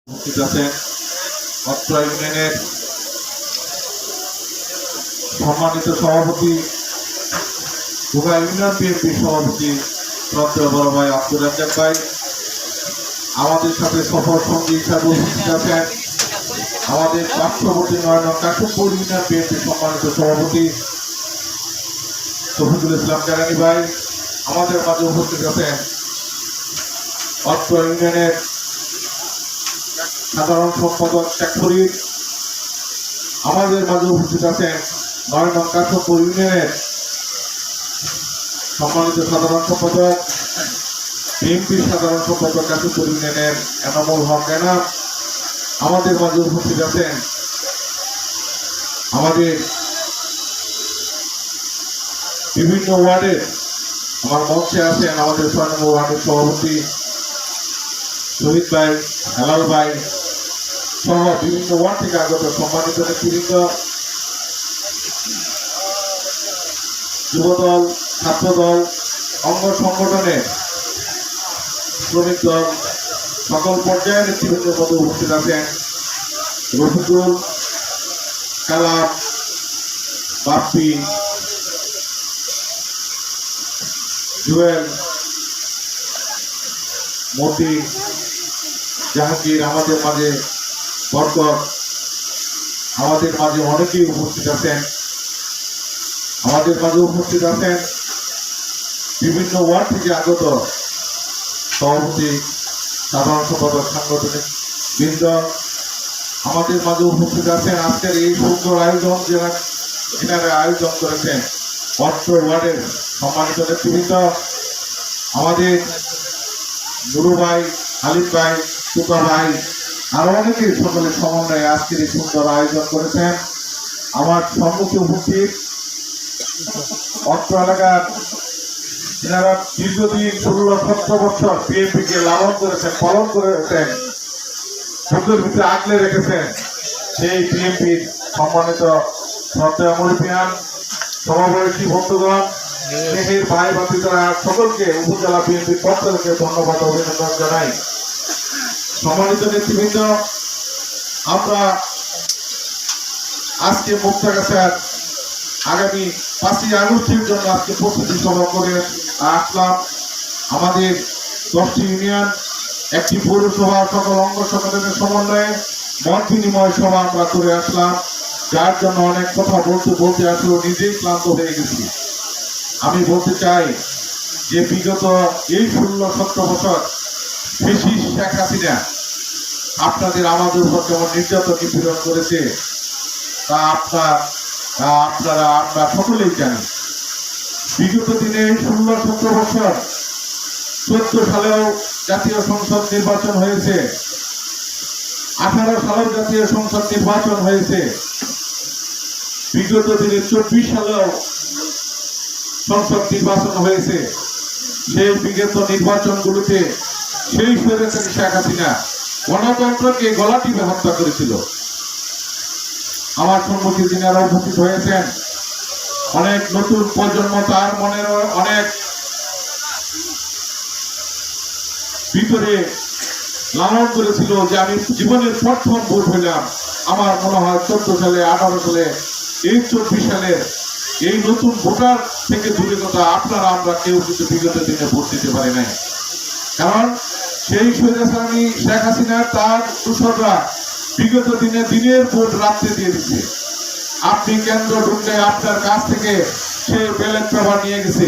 উপস্থিত আছেন অত্র ইউনিয়নের সম্মানিত সভাপতি ঢাকা ইউনিয়ন বিএনপির সভাপতি শ্রদ্ধেয় বড় ভাই আব্দুর রাজ্জাক ভাই, আমাদের সাথে সফর সঙ্গী হিসাবে উপস্থিত আছেন আমাদের পার্শ্ববর্তী ৯ নং কাশিমপুর ইউনিয়ন বিএনপির সম্মানিত সভাপতি শফিকুল ইসলাম জারানি ভাই, আমাদের মাঝে উপস্থিত আছেন অত্র ইউনিয়নের সাধারণ সম্পাদক শেখ ফরিদ, আমাদের মাঝে উপস্থিত আছেন ৯ নং কাশিমপুর ইউনিয়নের সম্মানিত সাধারণ সম্পাদক বিএনপির সাধারণ সম্পাদক কাশিমপুর ইউনিয়নের এনামুল হক এনা, আমাদের মাঝে উপস্থিত আছেন আমাদের বিভিন্ন ওয়ার্ডের আমার মঞ্চে আছেন আমাদের ৬ নম্বর ওয়ার্ডের সভাপতি শহীদ ভাই, হেলাল ভাই সহ বিভিন্ন ওয়ার্ড থেকে আগত সম্মানিত নেতৃবৃন্দ, যুবদল, ছাত্রদল, অঙ্গ সংগঠনের শ্রমিক দল সকল পর্যায়ের নেতৃবৃন্দের মধ্যে উপস্থিত আছেন রফিকুল, কালাম, বাপ্পি, জুয়েল, মতি, জাহাঙ্গীর, আমাদের মাঝে বরকত, আমাদের মাঝে অনেকেই উপস্থিত আছেন। আমাদের মাঝে উপস্থিত আছেন বিভিন্ন ওয়ার্ড থেকে আগত সভাপতি, সাধারণ সম্পাদক, সাংগঠনিক বৃন্দ, আমাদের মাঝে উপস্থিত আছেন আজকের এই সুন্দর আয়োজন যেনারা আয়োজন করেছেন অত্র ওয়ার্ডের সম্মানিত নেতৃবৃন্দ, আমাদের নুরু ভাই, আলিম ভাই, টুকা ভাই, আরো অনেকে সকলের সমন্বয়ে আজকের এই সুন্দর আয়োজন করেছেন। আমার সম্মুখে উপস্থিত অত্র এলাকার যারা দীর্ঘদিন 16-17 বছর বিএনপিকে লালন করেছেন, পালন করেছেন, বুকের ভিতরে আগলে রেখেছেন, সেই বিএনপির সম্মানিত শ্রদ্ধেয় মুরব্বিয়ান, সমবয়সী বন্ধুগণ, স্নেহের ভাই ভাতিজারা সকলকে উপজেলা বিএনপির পক্ষ থেকে ধন্যবাদ অভিনন্দন জানাই। সম্মানিত নেতৃবৃন্দ, আমরা আজকে মুক্তাগাছার আগামী 5ই আগস্টের জন্য আজকে প্রস্তুতি সভা করে আসলাম। আমাদের 10টি ইউনিয়ন, একটি পৌরসভা, সকল অঙ্গ সংগঠনের সমন্বয়ে মত বিনিময় সভা আমরা করে আসলাম, যার জন্য অনেক কথা বলতে আসলে নিজেই ক্লান্ত হয়ে গেছি। আমি বলতে চাই যে বিগত এই 16-17 বছর ফ্যাসিস্ট শেখ হাসিনা আপনাদের আমাদের উপর যেমন নির্যাতন নিপীড়ন করেছে তা আপনারা আমরা সকলেই জানি। বিগত দিনে 16-17 বছর 14 সালেও জাতীয় সংসদ নির্বাচন হয়েছে, 18 সালেও জাতীয় সংসদ নির্বাচন হয়েছে, বিগত দিনে 24 সালেও সংসদ নির্বাচন হয়েছে। সেই বিগত নির্বাচনগুলোতে সেই স্বৈরাচারী শেখ হাসিনা গণতন্ত্রকে গলা টিপে হত্যা করেছিল। আমার সম্মুখে যিনারা উপস্থিত হয়েছেন অনেক নতুন প্রজন্ম, তার মনের অনেক ভিতরে লালন করেছিল যে আমি জীবনের প্রথম ভোট হইলাম। আমার মনে হয় 14 সালে, 18 সালে, এই 24 সালের এই নতুন ভোটার থেকে দূরে কথা আপনারা আমরা কেউ কিন্তু বিগত দিনে ভোট দিতে পারি নাই, কারণ সেই স্বৈরাচারী শেখ হাসিনা তার দূষররা বিগত দিনে দিনের ভোট রাত্রে দিয়ে দিচ্ছে। আপনি কেন্দ্র ঢুকলে আপনার কাছ থেকে সে ব্যালট পেপার নিয়ে গেছে,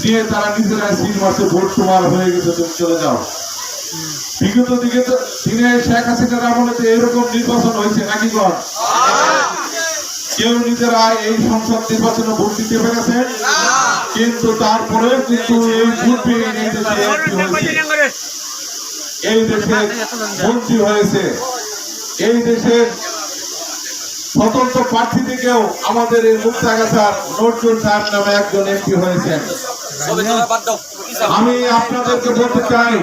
নিয়ে তারা নিজেরা সিল মারছে, ভোট তোমার হয়ে গেছে, তুমি চলে যাও। বিগত দিনে শেখ হাসিনার আমলে এরকম নির্বাচন হয়েছে নাকি গণ? কেউ নিজেরা এই সংসদ নির্বাচনে ভোট দিতে পেরেছেন, কিন্তু তারপরে কিন্তু এই ভোট পেয়ে এই দেশে এই দেশের মন্ত্রী হয়েছে, এই দেশের স্বতন্ত্র প্রার্থী থেকেও আমাদের এই মুক্তাগাছার নজরুল সাহেব নামে একজন এমপি হয়েছেন। আমি আপনাদেরকে বলতে চাই